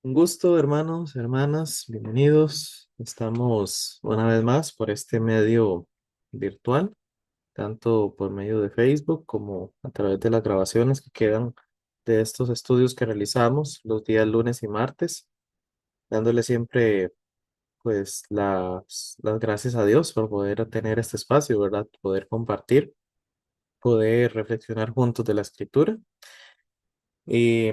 Un gusto, hermanos, hermanas, bienvenidos. Estamos una vez más por este medio virtual, tanto por medio de Facebook como a través de las grabaciones que quedan de estos estudios que realizamos los días lunes y martes, dándole siempre pues las gracias a Dios por poder tener este espacio, ¿verdad? Poder compartir, poder reflexionar juntos de la escritura. Y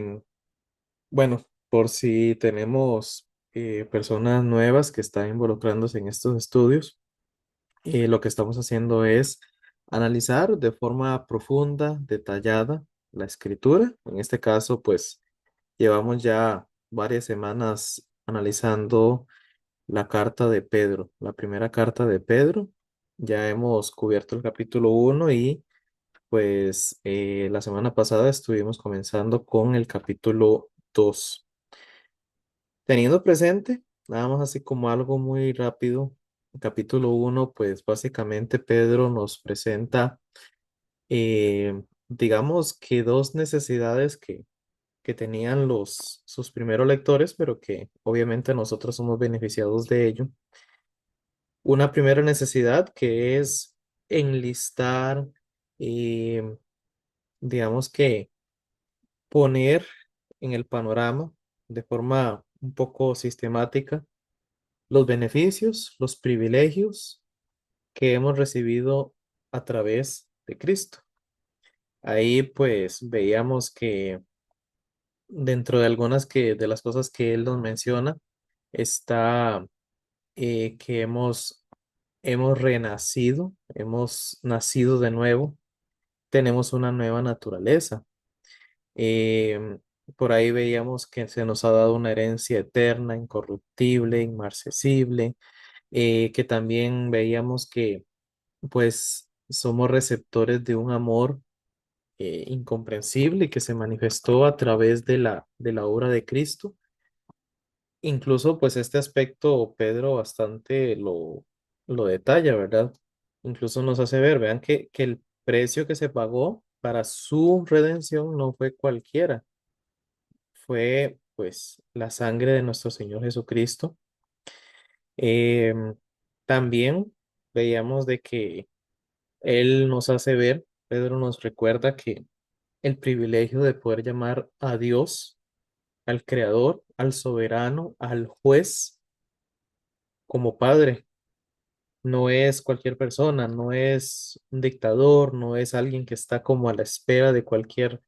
bueno, por si tenemos personas nuevas que están involucrándose en estos estudios, lo que estamos haciendo es analizar de forma profunda, detallada, la escritura. En este caso, pues llevamos ya varias semanas analizando la carta de Pedro, la primera carta de Pedro. Ya hemos cubierto el capítulo 1 y pues la semana pasada estuvimos comenzando con el capítulo 2. Teniendo presente, nada más así como algo muy rápido, capítulo 1, pues básicamente Pedro nos presenta, digamos que dos necesidades que tenían sus primeros lectores, pero que obviamente nosotros somos beneficiados de ello. Una primera necesidad que es enlistar, eh, digamos que poner en el panorama de forma un poco sistemática los beneficios, los privilegios que hemos recibido a través de Cristo. Ahí pues veíamos que dentro de algunas de las cosas que él nos menciona está que hemos renacido, hemos nacido de nuevo, tenemos una nueva naturaleza. Em, por ahí veíamos que se nos ha dado una herencia eterna, incorruptible, inmarcesible, que también veíamos que pues somos receptores de un amor incomprensible que se manifestó a través de la obra de Cristo. Incluso pues este aspecto Pedro bastante lo detalla, ¿verdad? Incluso nos hace ver, vean que el precio que se pagó para su redención no fue cualquiera, fue pues la sangre de nuestro Señor Jesucristo. Em, También veíamos de que Él nos hace ver, Pedro nos recuerda que el privilegio de poder llamar a Dios, al Creador, al soberano, al juez, como Padre. No es cualquier persona, no es un dictador, no es alguien que está como a la espera de cualquier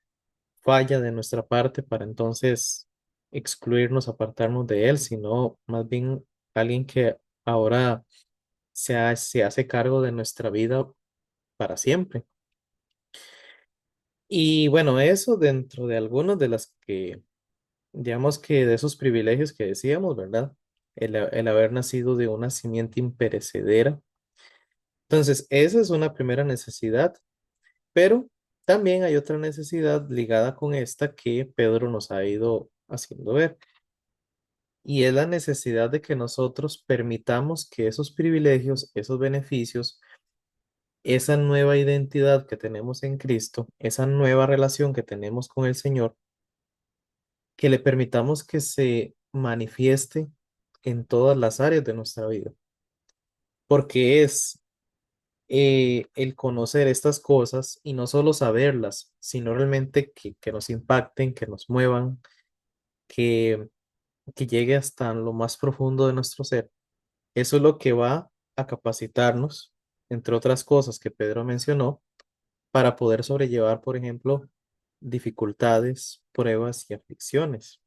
falla de nuestra parte para entonces excluirnos, apartarnos de Él, sino más bien alguien que ahora se hace cargo de nuestra vida para siempre. Y bueno, eso dentro de algunos de las que, digamos que de esos privilegios que decíamos, ¿verdad? El haber nacido de una simiente imperecedera. Entonces, esa es una primera necesidad, pero también hay otra necesidad ligada con esta que Pedro nos ha ido haciendo ver, y es la necesidad de que nosotros permitamos que esos privilegios, esos beneficios, esa nueva identidad que tenemos en Cristo, esa nueva relación que tenemos con el Señor, que le permitamos que se manifieste en todas las áreas de nuestra vida, porque es el conocer estas cosas y no solo saberlas, sino realmente que nos impacten, que nos muevan, que, que llegue hasta lo más profundo de nuestro ser. Eso es lo que va a capacitarnos, entre otras cosas que Pedro mencionó, para poder sobrellevar, por ejemplo, dificultades, pruebas y aflicciones.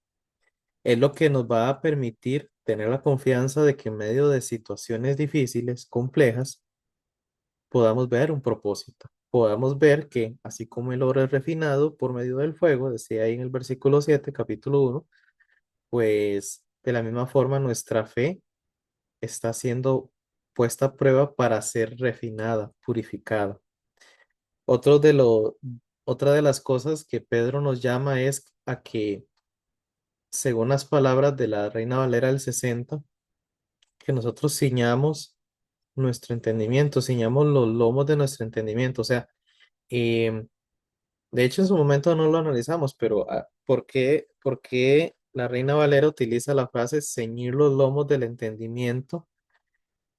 Es lo que nos va a permitir tener la confianza de que en medio de situaciones difíciles, complejas, podamos ver un propósito. Podamos ver que así como el oro es refinado por medio del fuego, decía ahí en el versículo 7 capítulo 1, pues de la misma forma nuestra fe está siendo puesta a prueba para ser refinada, purificada. Otro de lo, Otra de las cosas que Pedro nos llama es a que, según las palabras de la Reina Valera del 60, que nosotros ciñamos nuestro entendimiento, ciñamos los lomos de nuestro entendimiento. O sea, de hecho en su momento no lo analizamos, pero ¿por qué la Reina Valera utiliza la frase ceñir los lomos del entendimiento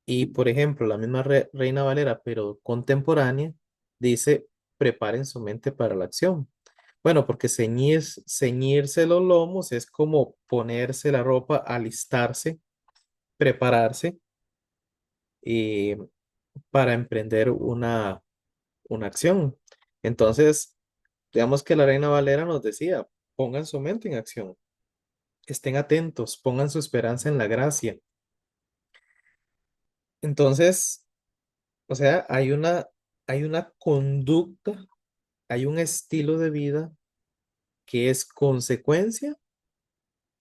y, por ejemplo, la misma Reina Valera, pero contemporánea, dice preparen su mente para la acción. Bueno, porque ceñirse los lomos es como ponerse la ropa, alistarse, prepararse y para emprender una acción. Entonces, digamos que la Reina Valera nos decía, pongan su mente en acción, estén atentos, pongan su esperanza en la gracia. Entonces, o sea, hay una conducta, hay un estilo de vida que es consecuencia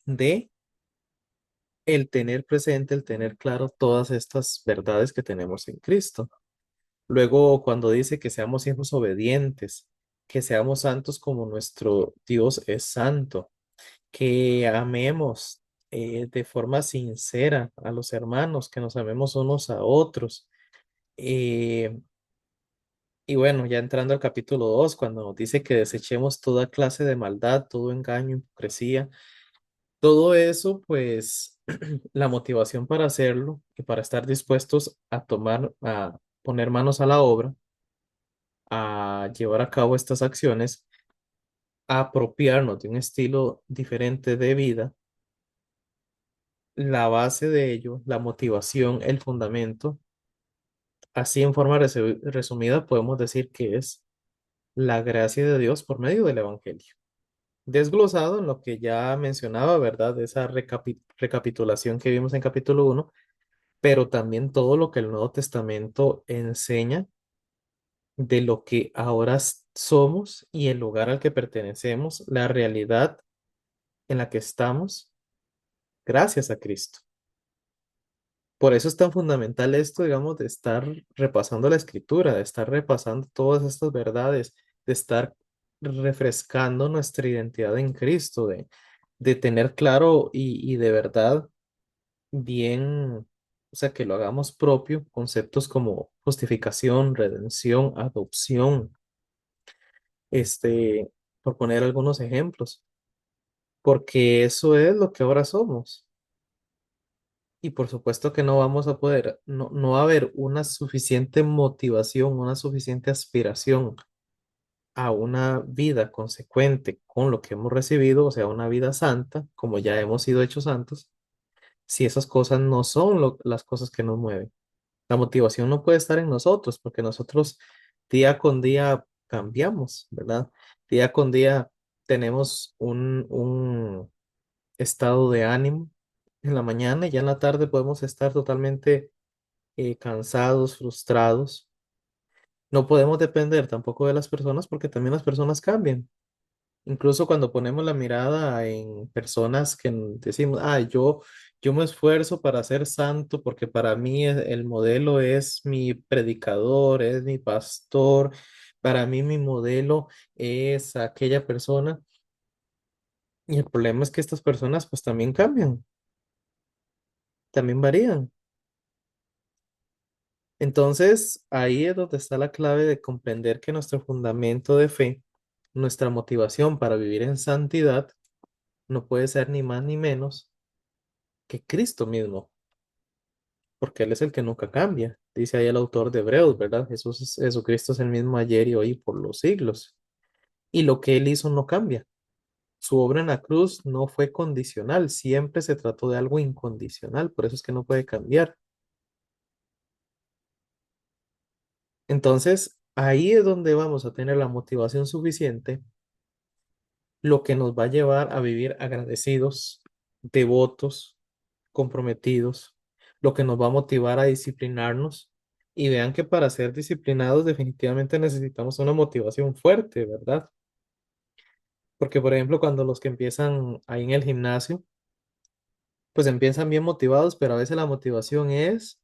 de el tener presente, el tener claro todas estas verdades que tenemos en Cristo. Luego, cuando dice que seamos hijos obedientes, que seamos santos como nuestro Dios es santo, que amemos de forma sincera a los hermanos, que nos amemos unos a otros. Eh, y bueno, ya entrando al capítulo 2 cuando nos dice que desechemos toda clase de maldad, todo engaño, hipocresía, todo eso, pues la motivación para hacerlo y para estar dispuestos a poner manos a la obra, a llevar a cabo estas acciones, a apropiarnos de un estilo diferente de vida, la base de ello, la motivación, el fundamento, así en forma resumida podemos decir que es la gracia de Dios por medio del Evangelio. Desglosado en lo que ya mencionaba, ¿verdad? Esa recapitulación que vimos en capítulo 1, pero también todo lo que el Nuevo Testamento enseña de lo que ahora somos y el lugar al que pertenecemos, la realidad en la que estamos, gracias a Cristo. Por eso es tan fundamental esto, digamos, de estar repasando la escritura, de estar repasando todas estas verdades, de estar refrescando nuestra identidad en Cristo, de tener claro y de verdad bien, o sea, que lo hagamos propio, conceptos como justificación, redención, adopción, este, por poner algunos ejemplos, porque eso es lo que ahora somos. Y por supuesto que no vamos a poder, no va a haber una suficiente motivación, una suficiente aspiración a una vida consecuente con lo que hemos recibido, o sea, una vida santa, como ya hemos sido hechos santos, si esas cosas no son las cosas que nos mueven. La motivación no puede estar en nosotros, porque nosotros día con día cambiamos, ¿verdad? Día con día tenemos un estado de ánimo en la mañana y ya en la tarde podemos estar totalmente cansados, frustrados. No podemos depender tampoco de las personas porque también las personas cambian. Incluso cuando ponemos la mirada en personas que decimos, ah, yo me esfuerzo para ser santo porque para mí el modelo es mi predicador, es mi pastor, para mí mi modelo es aquella persona. Y el problema es que estas personas pues también cambian, también varían. Entonces, ahí es donde está la clave de comprender que nuestro fundamento de fe, nuestra motivación para vivir en santidad, no puede ser ni más ni menos que Cristo mismo, porque Él es el que nunca cambia. Dice ahí el autor de Hebreos, ¿verdad? Jesucristo es el mismo ayer y hoy y por los siglos. Y lo que Él hizo no cambia. Su obra en la cruz no fue condicional, siempre se trató de algo incondicional, por eso es que no puede cambiar. Entonces, ahí es donde vamos a tener la motivación suficiente, lo que nos va a llevar a vivir agradecidos, devotos, comprometidos, lo que nos va a motivar a disciplinarnos. Y vean que para ser disciplinados definitivamente necesitamos una motivación fuerte, ¿verdad? Porque, por ejemplo, cuando los que empiezan ahí en el gimnasio, pues empiezan bien motivados, pero a veces la motivación es,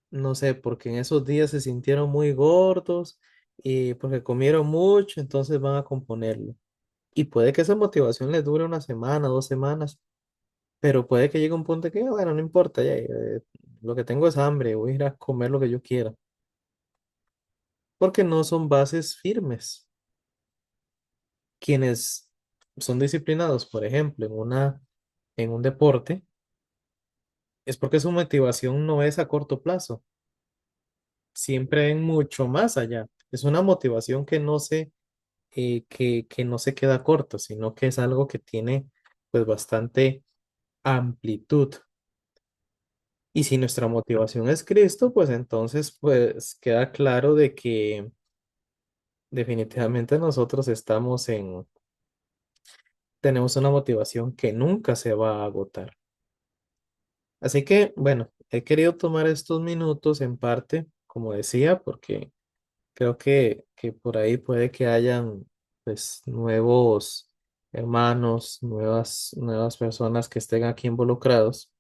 no sé, porque en esos días se sintieron muy gordos y porque comieron mucho, entonces van a componerlo. Y puede que esa motivación les dure una semana, 2 semanas, pero puede que llegue un punto que, bueno, no importa, ya, lo que tengo es hambre, voy a ir a comer lo que yo quiera, porque no son bases firmes. Quienes son disciplinados, por ejemplo, en un deporte, es porque su motivación no es a corto plazo, siempre en mucho más allá. Es una motivación que no se queda corto, sino que es algo que tiene pues bastante amplitud. Y si nuestra motivación es Cristo, pues entonces pues queda claro de que definitivamente nosotros tenemos una motivación que nunca se va a agotar. Así que, bueno, he querido tomar estos minutos en parte, como decía, porque creo que por ahí puede que hayan pues nuevos hermanos, nuevas personas que estén aquí involucrados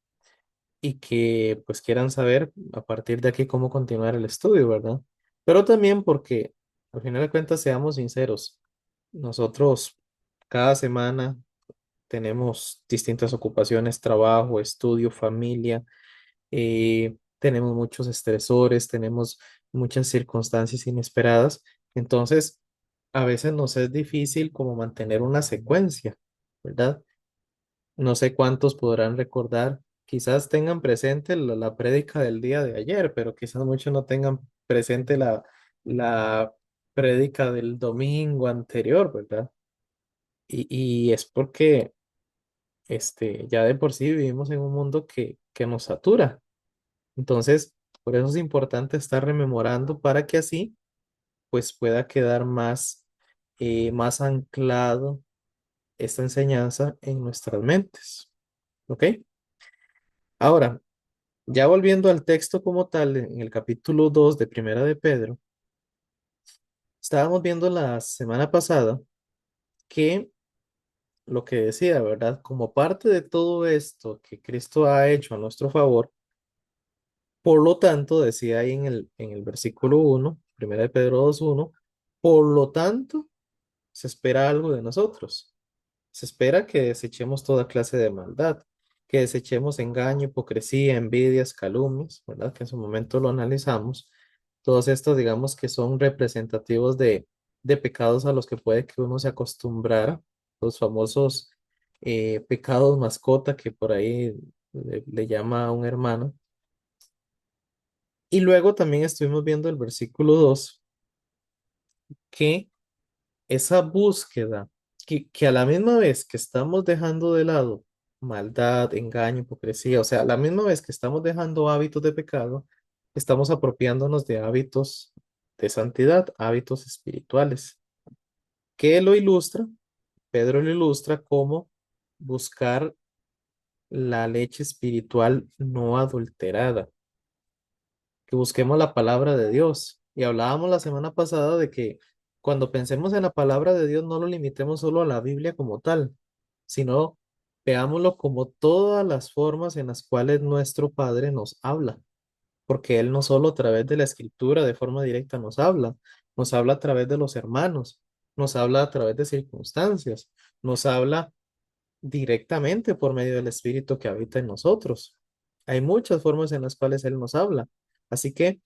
y que pues quieran saber a partir de aquí cómo continuar el estudio, ¿verdad? Pero también porque al final de cuentas, seamos sinceros, nosotros cada semana tenemos distintas ocupaciones, trabajo, estudio, familia, tenemos muchos estresores, tenemos muchas circunstancias inesperadas, entonces a veces nos es difícil como mantener una secuencia, ¿verdad? No sé cuántos podrán recordar, quizás tengan presente la prédica del día de ayer, pero quizás muchos no tengan presente la prédica del domingo anterior, ¿verdad? Y es porque ya de por sí vivimos en un mundo que nos satura. Entonces, por eso es importante estar rememorando para que así pues pueda quedar más anclado esta enseñanza en nuestras mentes. ¿Ok? Ahora, ya volviendo al texto como tal, en el capítulo 2 de Primera de Pedro, estábamos viendo la semana pasada que lo que decía, ¿verdad? Como parte de todo esto que Cristo ha hecho a nuestro favor, por lo tanto, decía ahí en el versículo 1, Primera de Pedro 2:1, por lo tanto, se espera algo de nosotros. Se espera que desechemos toda clase de maldad, que desechemos engaño, hipocresía, envidias, calumnias, ¿verdad? Que en su momento lo analizamos. Todos estos, digamos, que son representativos de pecados a los que puede que uno se acostumbrara, los famosos pecados mascota que por ahí le llama a un hermano. Y luego también estuvimos viendo el versículo 2 que esa búsqueda, que a la misma vez que estamos dejando de lado maldad, engaño, hipocresía, o sea, a la misma vez que estamos dejando hábitos de pecado, estamos apropiándonos de hábitos de santidad, hábitos espirituales. ¿Qué lo ilustra? Pedro lo ilustra como buscar la leche espiritual no adulterada, que busquemos la palabra de Dios. Y hablábamos la semana pasada de que cuando pensemos en la palabra de Dios no lo limitemos solo a la Biblia como tal, sino veámoslo como todas las formas en las cuales nuestro Padre nos habla, porque Él no solo a través de la escritura de forma directa nos habla a través de los hermanos, nos habla a través de circunstancias, nos habla directamente por medio del Espíritu que habita en nosotros. Hay muchas formas en las cuales Él nos habla. Así que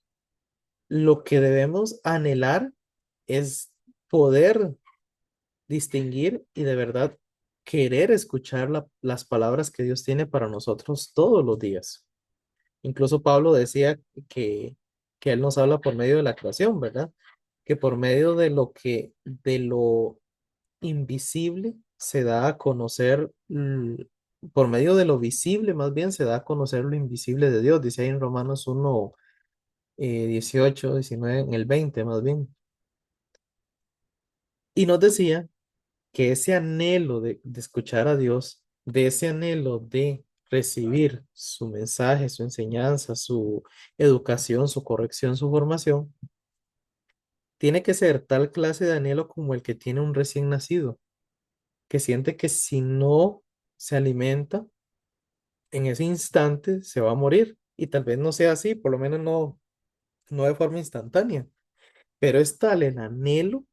lo que debemos anhelar es poder distinguir y de verdad querer escuchar las palabras que Dios tiene para nosotros todos los días. Incluso Pablo decía que Él nos habla por medio de la creación, ¿verdad? Que por medio de lo invisible se da a conocer, por medio de lo visible más bien se da a conocer lo invisible de Dios, dice ahí en Romanos 1, 18, 19, en el 20 más bien. Y nos decía que ese anhelo de escuchar a Dios, de ese anhelo de recibir su mensaje, su enseñanza, su educación, su corrección, su formación, tiene que ser tal clase de anhelo como el que tiene un recién nacido, que siente que si no se alimenta, en ese instante se va a morir. Y tal vez no sea así, por lo menos no de forma instantánea, pero es tal el anhelo,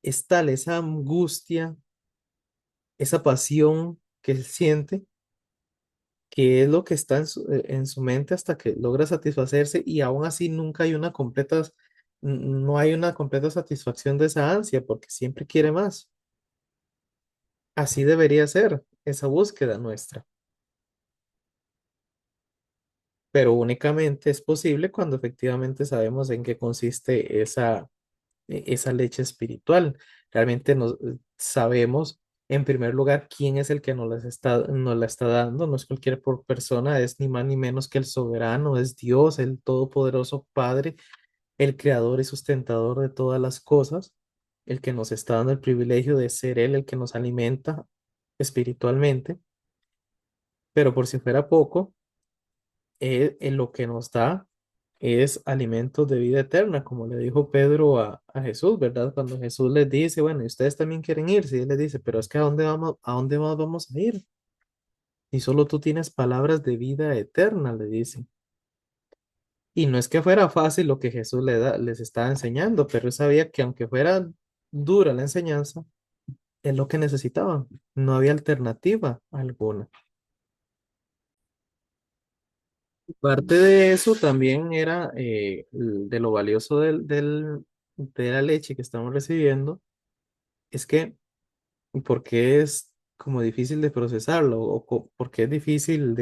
es tal esa angustia, esa pasión que él siente, que es lo que está en su mente hasta que logra satisfacerse y aún así nunca hay no hay una completa satisfacción de esa ansia porque siempre quiere más. Así debería ser. esa búsqueda nuestra, pero únicamente es posible cuando efectivamente sabemos en qué consiste esa leche espiritual. Realmente sabemos, en primer lugar, quién es el que nos la está dando. No es cualquier persona, es ni más ni menos que el soberano, es Dios, el todopoderoso Padre, el creador y sustentador de todas las cosas, el que nos está dando el privilegio de ser Él, el que nos alimenta espiritualmente. Pero por si fuera poco, lo que nos da es alimentos de vida eterna, como le dijo Pedro a Jesús, ¿verdad? Cuando Jesús les dice, bueno, y ustedes también quieren irse, y él les dice, pero es que ¿a dónde más vamos a ir? Y solo tú tienes palabras de vida eterna, le dice. Y no es que fuera fácil lo que Jesús les estaba enseñando, pero él sabía que aunque fuera dura la enseñanza, es lo que necesitaban. No había alternativa alguna. Parte de eso también era de lo valioso de la leche que estamos recibiendo, es que porque es como difícil de procesarlo o porque es difícil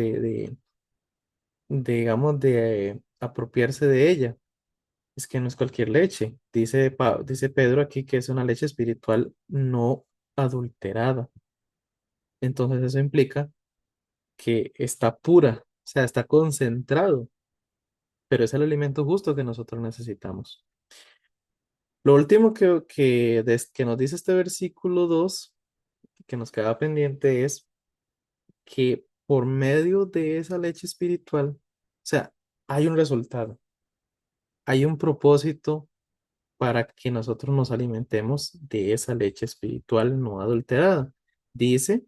digamos, de apropiarse de ella. Es que no es cualquier leche. Dice Pedro aquí que es una leche espiritual no adulterada. Entonces eso implica que está pura, o sea, está concentrado, pero es el alimento justo que nosotros necesitamos. Lo último que nos dice este versículo 2 que nos queda pendiente, es que por medio de esa leche espiritual, o sea, hay un resultado, hay un propósito para que nosotros nos alimentemos de esa leche espiritual no adulterada. Dice,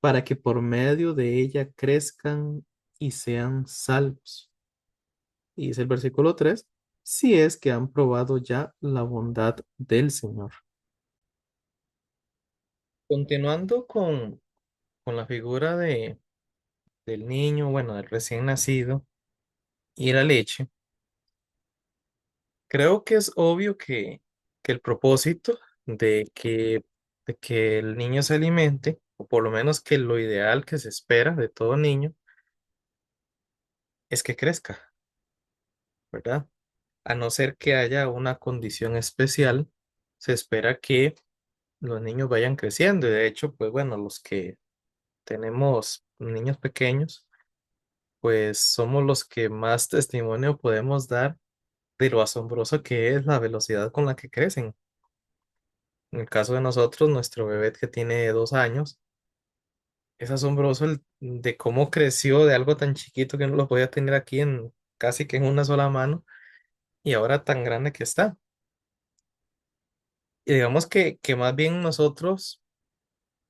para que por medio de ella crezcan y sean salvos. Y dice el versículo 3 si es que han probado ya la bondad del Señor. Continuando con la figura del niño, bueno, del recién nacido y la leche, creo que es obvio que el propósito de que el niño se alimente, o por lo menos que lo ideal que se espera de todo niño, es que crezca, ¿verdad? A no ser que haya una condición especial, se espera que los niños vayan creciendo. Y de hecho, pues bueno, los que tenemos niños pequeños, pues somos los que más testimonio podemos dar de lo asombroso que es la velocidad con la que crecen. En el caso de nosotros, nuestro bebé que tiene 2 años, es asombroso de cómo creció de algo tan chiquito que no lo podía tener aquí en casi que en una sola mano y ahora tan grande que está. Y digamos que más bien nosotros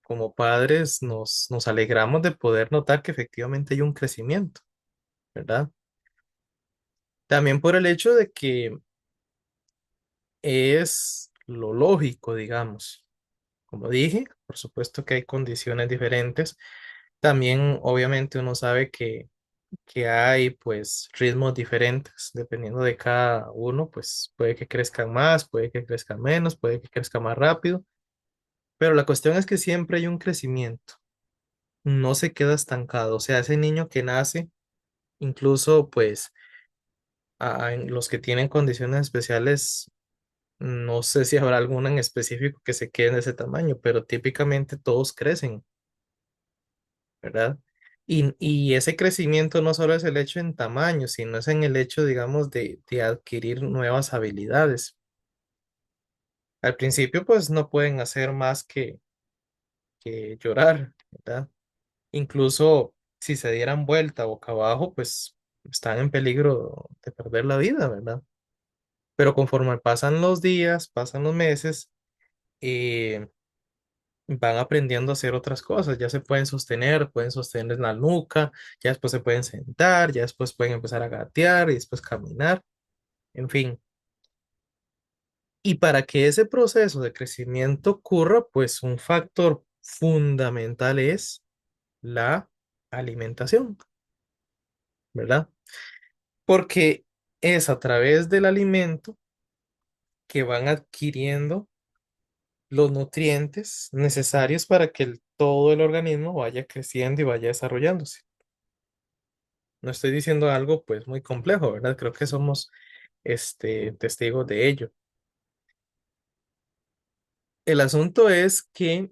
como padres nos alegramos de poder notar que efectivamente hay un crecimiento, ¿verdad? También por el hecho de que es lo lógico, digamos. Como dije, por supuesto que hay condiciones diferentes. También, obviamente, uno sabe que hay pues ritmos diferentes, dependiendo de cada uno, pues puede que crezcan más, puede que crezcan menos, puede que crezca más rápido, pero la cuestión es que siempre hay un crecimiento, no se queda estancado, o sea, ese niño que nace, incluso pues en los que tienen condiciones especiales, no sé si habrá alguna en específico que se quede en ese tamaño, pero típicamente todos crecen, ¿verdad? Y ese crecimiento no solo es el hecho en tamaño, sino es en el hecho, digamos, de adquirir nuevas habilidades. Al principio, pues no pueden hacer más que llorar, ¿verdad? Incluso si se dieran vuelta boca abajo, pues están en peligro de perder la vida, ¿verdad? Pero conforme pasan los días, pasan los meses, eh, van aprendiendo a hacer otras cosas, ya se pueden sostener la nuca, ya después se pueden sentar, ya después pueden empezar a gatear y después caminar, en fin. Y para que ese proceso de crecimiento ocurra, pues un factor fundamental es la alimentación, ¿verdad? Porque es a través del alimento que van adquiriendo los nutrientes necesarios para que todo el organismo vaya creciendo y vaya desarrollándose. No estoy diciendo algo pues muy complejo, ¿verdad? Creo que somos testigos de ello. El asunto es que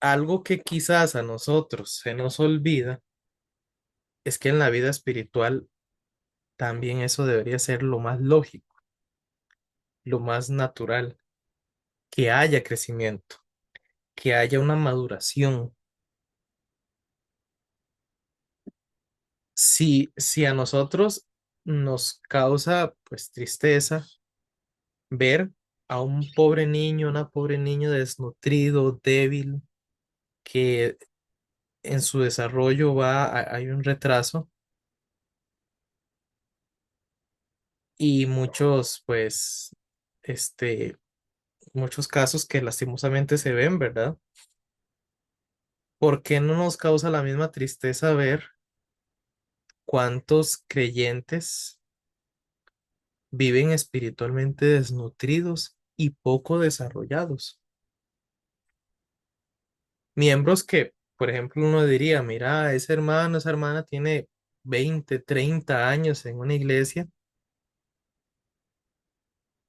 algo que quizás a nosotros se nos olvida es que en la vida espiritual también eso debería ser lo más lógico, lo más natural, que haya crecimiento, que haya una maduración. Si a nosotros nos causa pues tristeza ver a un pobre niño, una pobre niño desnutrido, débil, que en su desarrollo hay un retraso y muchos, pues, muchos casos que lastimosamente se ven, ¿verdad? ¿Por qué no nos causa la misma tristeza ver cuántos creyentes viven espiritualmente desnutridos y poco desarrollados? Miembros que, por ejemplo, uno diría, mira, ese hermano, esa hermana tiene 20, 30 años en una iglesia,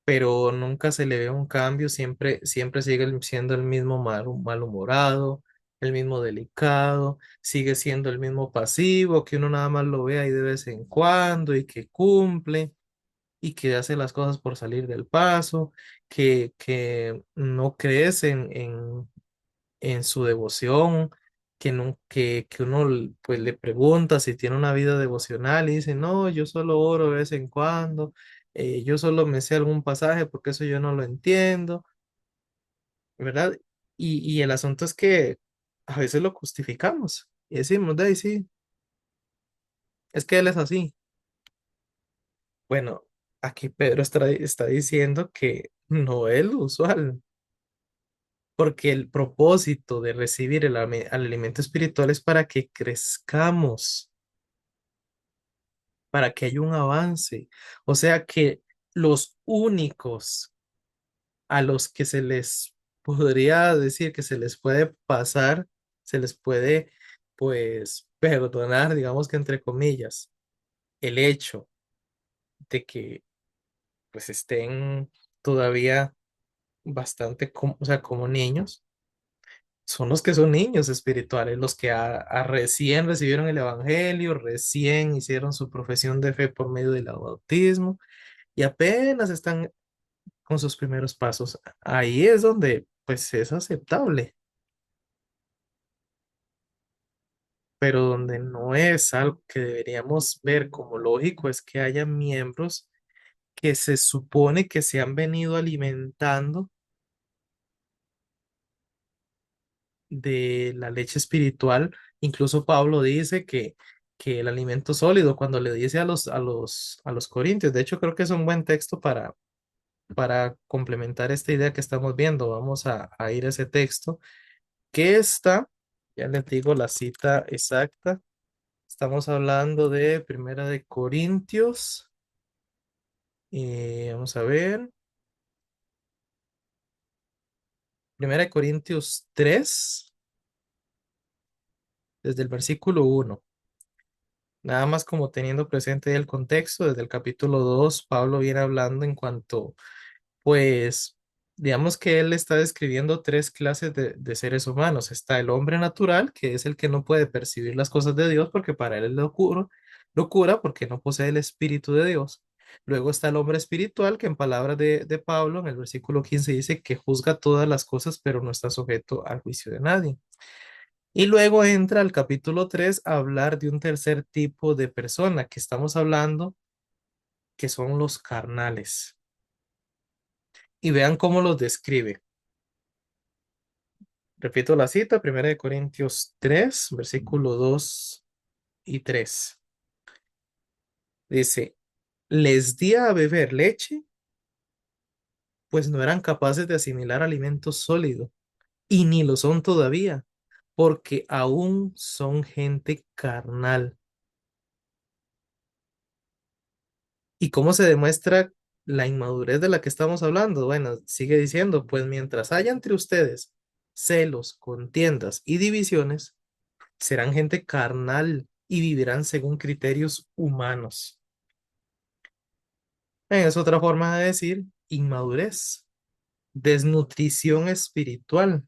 pero nunca se le ve un cambio, siempre sigue siendo el mismo malhumorado, el mismo delicado, sigue siendo el mismo pasivo, que uno nada más lo ve ahí de vez en cuando y que cumple y que hace las cosas por salir del paso, que no crece en su devoción, que uno pues le pregunta si tiene una vida devocional y dice, no, yo solo oro de vez en cuando, yo solo me sé algún pasaje porque eso yo no lo entiendo, ¿verdad? Y el asunto es que a veces lo justificamos y decimos, de ahí sí, es que él es así. Bueno, aquí Pedro está diciendo que no es lo usual. Porque el propósito de recibir el alimento espiritual es para que crezcamos, para que haya un avance. O sea que los únicos a los que se les podría decir que se les puede pasar, se les puede pues perdonar, digamos que entre comillas, el hecho de que pues estén todavía bastante o sea, como niños son los que son niños espirituales, los que recién recibieron el Evangelio, recién hicieron su profesión de fe por medio del bautismo y apenas están con sus primeros pasos. Ahí es donde pues es aceptable, pero donde no es algo que deberíamos ver como lógico es que haya miembros que se supone que se han venido alimentando de la leche espiritual. Incluso Pablo dice que el alimento sólido, cuando le dice a los corintios, de hecho creo que es un buen texto para complementar esta idea que estamos viendo. Vamos a ir a ese texto que está, ya les digo la cita exacta. Estamos hablando de Primera de Corintios. Vamos a ver, Primera de Corintios 3 desde el versículo 1. Nada más como teniendo presente el contexto, desde el capítulo 2 Pablo viene hablando en cuanto, pues, digamos que él está describiendo tres clases de seres humanos. Está el hombre natural, que es el que no puede percibir las cosas de Dios porque para él es locura porque no posee el Espíritu de Dios. Luego está el hombre espiritual, que en palabras de Pablo, en el versículo 15 dice que juzga todas las cosas, pero no está sujeto al juicio de nadie. Y luego entra al capítulo 3 a hablar de un tercer tipo de persona que estamos hablando, que son los carnales. Y vean cómo los describe. Repito la cita, 1 Corintios 3 versículo 2 y 3. Dice, les di a beber leche, pues no eran capaces de asimilar alimento sólido, y ni lo son todavía, porque aún son gente carnal. ¿Y cómo se demuestra la inmadurez de la que estamos hablando? Bueno, sigue diciendo, pues mientras haya entre ustedes celos, contiendas y divisiones, serán gente carnal y vivirán según criterios humanos. Es otra forma de decir inmadurez, desnutrición espiritual.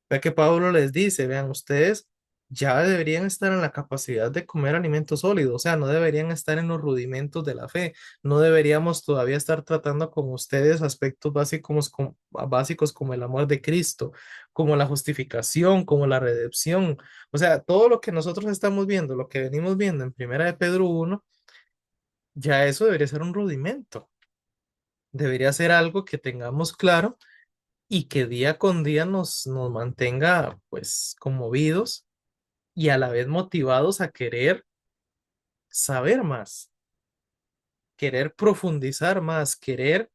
Ve que Pablo les dice, vean, ustedes ya deberían estar en la capacidad de comer alimentos sólidos, o sea, no deberían estar en los rudimentos de la fe, no deberíamos todavía estar tratando con ustedes aspectos básicos como el amor de Cristo, como la justificación, como la redención. O sea, todo lo que nosotros estamos viendo, lo que venimos viendo en Primera de Pedro 1, ya eso debería ser un rudimento, debería ser algo que tengamos claro y que día con día nos mantenga pues conmovidos y a la vez motivados a querer saber más, querer profundizar más, querer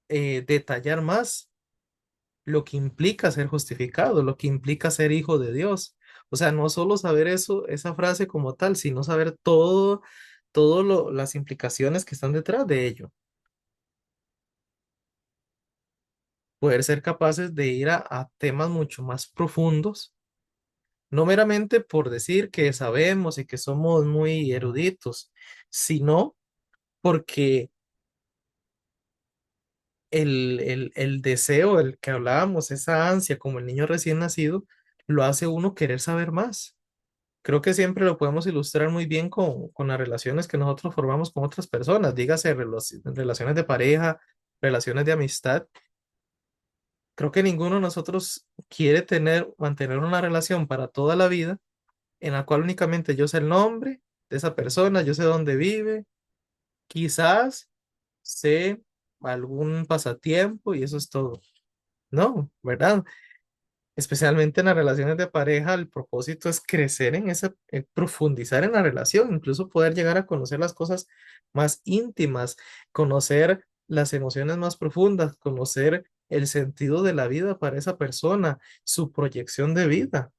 detallar más lo que implica ser justificado, lo que implica ser hijo de Dios. O sea, no solo saber eso, esa frase como tal, sino saber las implicaciones que están detrás de ello. Poder ser capaces de ir a temas mucho más profundos, no meramente por decir que sabemos y que somos muy eruditos, sino porque el deseo, el que hablábamos, esa ansia, como el niño recién nacido, lo hace uno querer saber más. Creo que siempre lo podemos ilustrar muy bien con las relaciones que nosotros formamos con otras personas, dígase relaciones de pareja, relaciones de amistad. Creo que ninguno de nosotros quiere mantener una relación para toda la vida en la cual únicamente yo sé el nombre de esa persona, yo sé dónde vive, quizás sé algún pasatiempo y eso es todo. No, ¿verdad? Especialmente en las relaciones de pareja, el propósito es crecer profundizar en la relación, incluso poder llegar a conocer las cosas más íntimas, conocer las emociones más profundas, conocer el sentido de la vida para esa persona, su proyección de vida.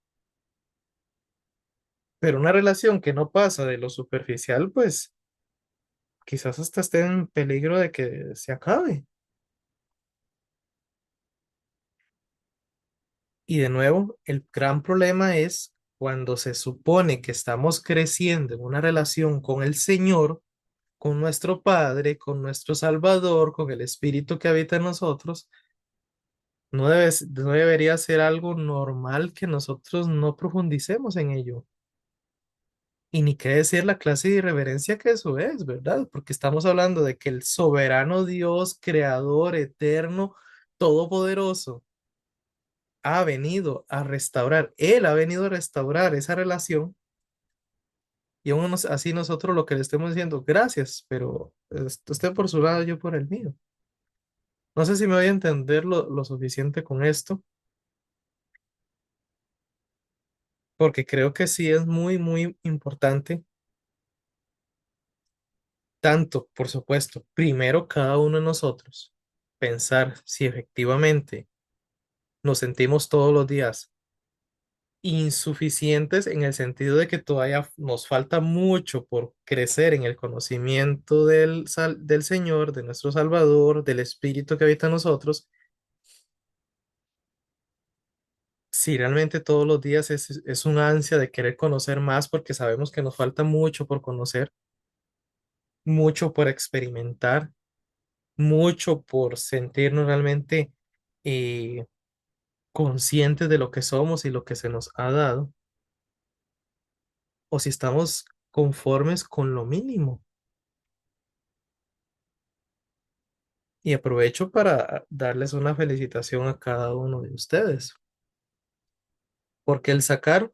Pero una relación que no pasa de lo superficial, pues quizás hasta esté en peligro de que se acabe. Y de nuevo, el gran problema es cuando se supone que estamos creciendo en una relación con el Señor, con nuestro Padre, con nuestro Salvador, con el Espíritu que habita en nosotros, no debería ser algo normal que nosotros no profundicemos en ello. Y ni qué decir la clase de irreverencia que eso es, ¿verdad? Porque estamos hablando de que el soberano Dios, creador, eterno, todopoderoso, ha venido a restaurar, Él ha venido a restaurar esa relación y aún así nosotros lo que le estemos diciendo, gracias, pero usted por su lado, yo por el mío. No sé si me voy a entender lo suficiente con esto, porque creo que sí es muy, muy importante, tanto, por supuesto, primero cada uno de nosotros, pensar si efectivamente nos sentimos todos los días insuficientes en el sentido de que todavía nos falta mucho por crecer en el conocimiento del Señor, de nuestro Salvador, del Espíritu que habita en nosotros, si realmente todos los días es un ansia de querer conocer más porque sabemos que nos falta mucho por conocer, mucho por experimentar, mucho por sentirnos realmente eh, conscientes de lo que somos y lo que se nos ha dado, o si estamos conformes con lo mínimo. Y aprovecho para darles una felicitación a cada uno de ustedes, porque el sacar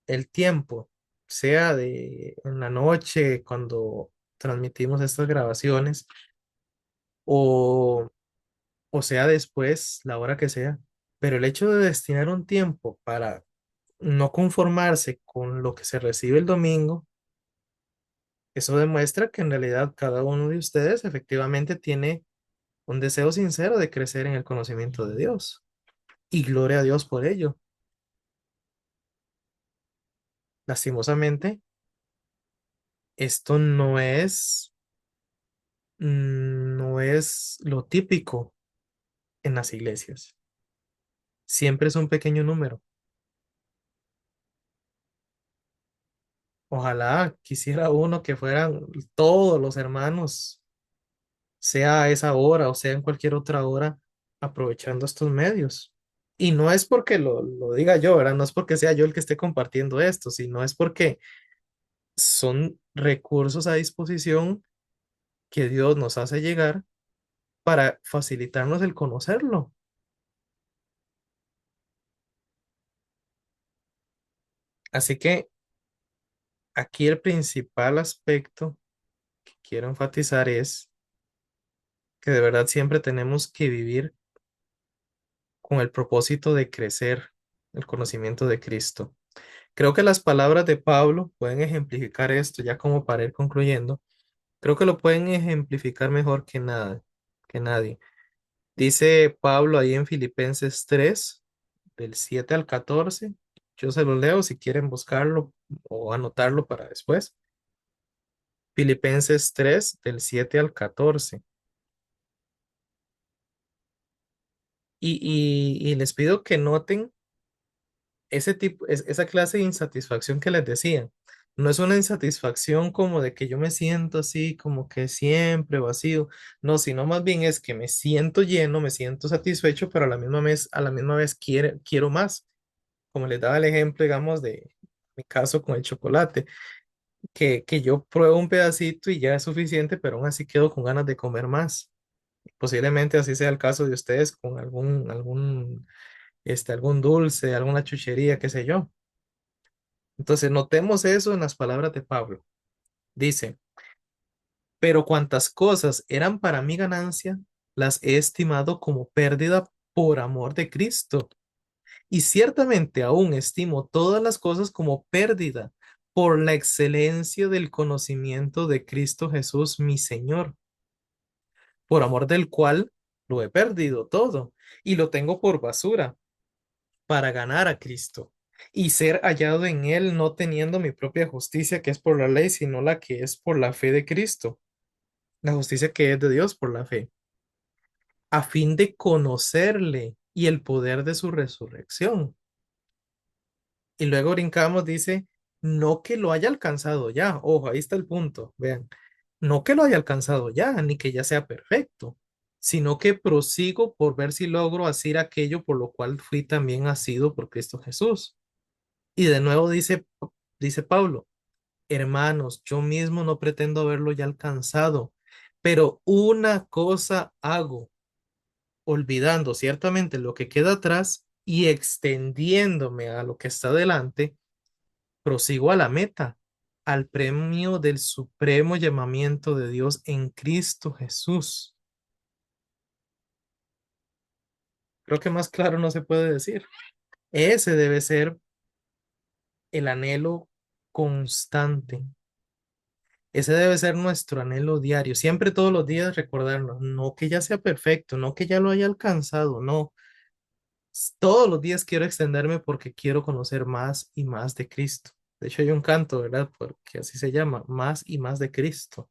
el tiempo, sea de en la noche cuando transmitimos estas grabaciones o, o sea después, la hora que sea, pero el hecho de destinar un tiempo para no conformarse con lo que se recibe el domingo, eso demuestra que en realidad cada uno de ustedes efectivamente tiene un deseo sincero de crecer en el conocimiento de Dios. Y gloria a Dios por ello. Lastimosamente, esto no es lo típico en las iglesias. Siempre es un pequeño número. Ojalá quisiera uno que fueran todos los hermanos, sea a esa hora o sea en cualquier otra hora, aprovechando estos medios. Y no es porque lo diga yo, ¿verdad? No es porque sea yo el que esté compartiendo esto, sino es porque son recursos a disposición que Dios nos hace llegar para facilitarnos el conocerlo. Así que aquí el principal aspecto que quiero enfatizar es que de verdad siempre tenemos que vivir con el propósito de crecer el conocimiento de Cristo. Creo que las palabras de Pablo pueden ejemplificar esto, ya como para ir concluyendo. Creo que lo pueden ejemplificar mejor que nada, que nadie. Dice Pablo ahí en Filipenses 3 del 7 al 14. Yo se lo leo si quieren buscarlo o anotarlo para después. Filipenses 3 del 7 al 14. Y les pido que noten ese tipo, esa clase de insatisfacción que les decía. No es una insatisfacción como de que yo me siento así, como que siempre vacío. No, sino más bien es que me siento lleno, me siento satisfecho, pero a la misma vez quiero más. Como les daba el ejemplo, digamos, de mi caso con el chocolate, que yo pruebo un pedacito y ya es suficiente, pero aún así quedo con ganas de comer más. Posiblemente así sea el caso de ustedes con algún dulce, alguna chuchería, qué sé yo. Entonces, notemos eso en las palabras de Pablo. Dice, pero cuantas cosas eran para mi ganancia, las he estimado como pérdida por amor de Cristo. Y ciertamente aún estimo todas las cosas como pérdida por la excelencia del conocimiento de Cristo Jesús, mi Señor, por amor del cual lo he perdido todo y lo tengo por basura para ganar a Cristo y ser hallado en Él, no teniendo mi propia justicia que es por la ley, sino la que es por la fe de Cristo, la justicia que es de Dios por la fe, a fin de conocerle y el poder de su resurrección. Y luego brincamos, dice, no que lo haya alcanzado ya, ojo, ahí está el punto, vean, no que lo haya alcanzado ya, ni que ya sea perfecto, sino que prosigo por ver si logro hacer aquello por lo cual fui también asido por Cristo Jesús. Y de nuevo dice Pablo, hermanos, yo mismo no pretendo haberlo ya alcanzado, pero una cosa hago, olvidando ciertamente lo que queda atrás y extendiéndome a lo que está delante, prosigo a la meta, al premio del supremo llamamiento de Dios en Cristo Jesús. Creo que más claro no se puede decir. Ese debe ser el anhelo constante. Ese debe ser nuestro anhelo diario. Siempre todos los días recordarnos, no que ya sea perfecto, no que ya lo haya alcanzado, no. Todos los días quiero extenderme porque quiero conocer más y más de Cristo. De hecho, hay un canto, ¿verdad? Porque así se llama, más y más de Cristo.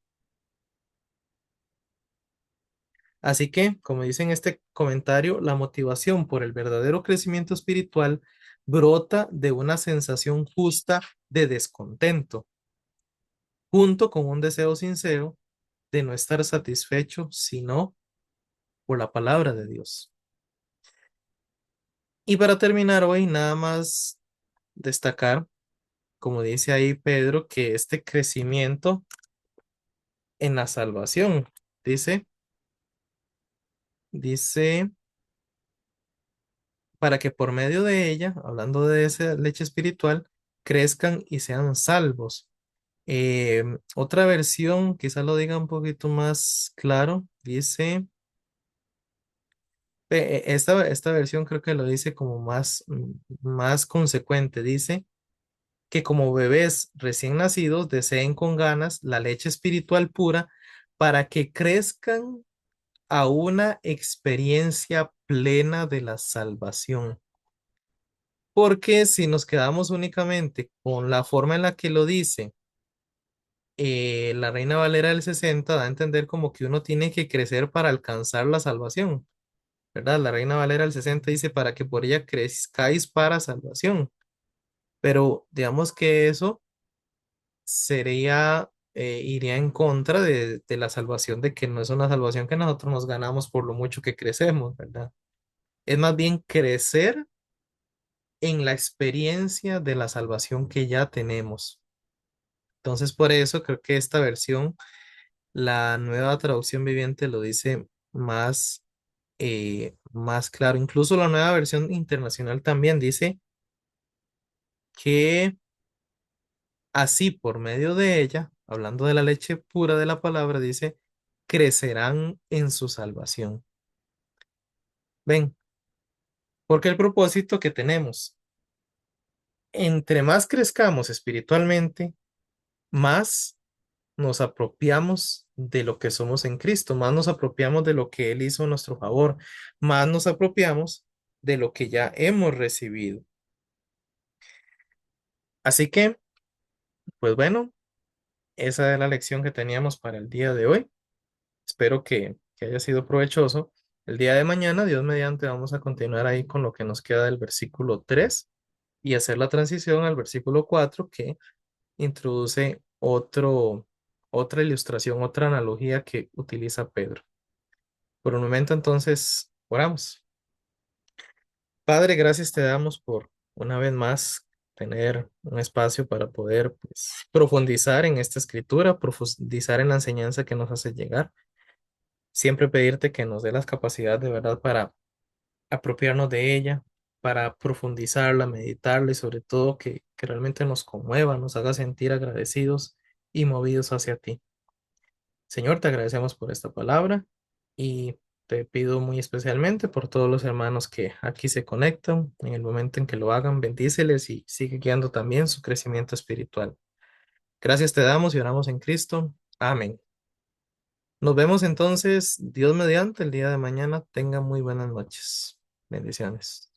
Así que, como dice en este comentario, la motivación por el verdadero crecimiento espiritual brota de una sensación justa de descontento, junto con un deseo sincero de no estar satisfecho, sino por la palabra de Dios. Y para terminar hoy, nada más destacar, como dice ahí Pedro, que este crecimiento en la salvación, dice, dice, para que por medio de ella, hablando de esa leche espiritual, crezcan y sean salvos. Otra versión, quizá lo diga un poquito más claro, dice, esta versión creo que lo dice como más consecuente, dice que como bebés recién nacidos deseen con ganas la leche espiritual pura para que crezcan a una experiencia plena de la salvación. Porque si nos quedamos únicamente con la forma en la que lo dice, la Reina Valera del 60 da a entender como que uno tiene que crecer para alcanzar la salvación. ¿verdad? La Reina Valera del 60 dice para que por ella crezcáis para salvación. Pero digamos que eso sería, iría en contra de la salvación, de que no es una salvación que nosotros nos ganamos por lo mucho que crecemos, ¿verdad? Es más bien crecer en la experiencia de la salvación que ya tenemos. Entonces, por eso creo que esta versión, la nueva traducción viviente, lo dice más, más claro. Incluso la nueva versión internacional también dice que así por medio de ella, hablando de la leche pura de la palabra, dice, crecerán en su salvación. Ven, porque el propósito que tenemos, entre más crezcamos espiritualmente, más nos apropiamos de lo que somos en Cristo, más nos apropiamos de lo que Él hizo a nuestro favor, más nos apropiamos de lo que ya hemos recibido. Así que, pues bueno, esa es la lección que teníamos para el día de hoy. Espero que haya sido provechoso. El día de mañana, Dios mediante, vamos a continuar ahí con lo que nos queda del versículo 3 y hacer la transición al versículo 4 que introduce otra ilustración, otra analogía que utiliza Pedro. Por un momento, entonces, oramos. Padre, gracias te damos por una vez más tener un espacio para poder, pues, profundizar en esta escritura, profundizar en la enseñanza que nos hace llegar. Siempre pedirte que nos dé las capacidades de verdad para apropiarnos de ella, para profundizarla, meditarla y sobre todo que realmente nos conmueva, nos haga sentir agradecidos y movidos hacia ti. Señor, te agradecemos por esta palabra y te pido muy especialmente por todos los hermanos que aquí se conectan. En el momento en que lo hagan, bendíceles y sigue guiando también su crecimiento espiritual. Gracias te damos y oramos en Cristo. Amén. Nos vemos entonces, Dios mediante, el día de mañana. Tenga muy buenas noches. Bendiciones.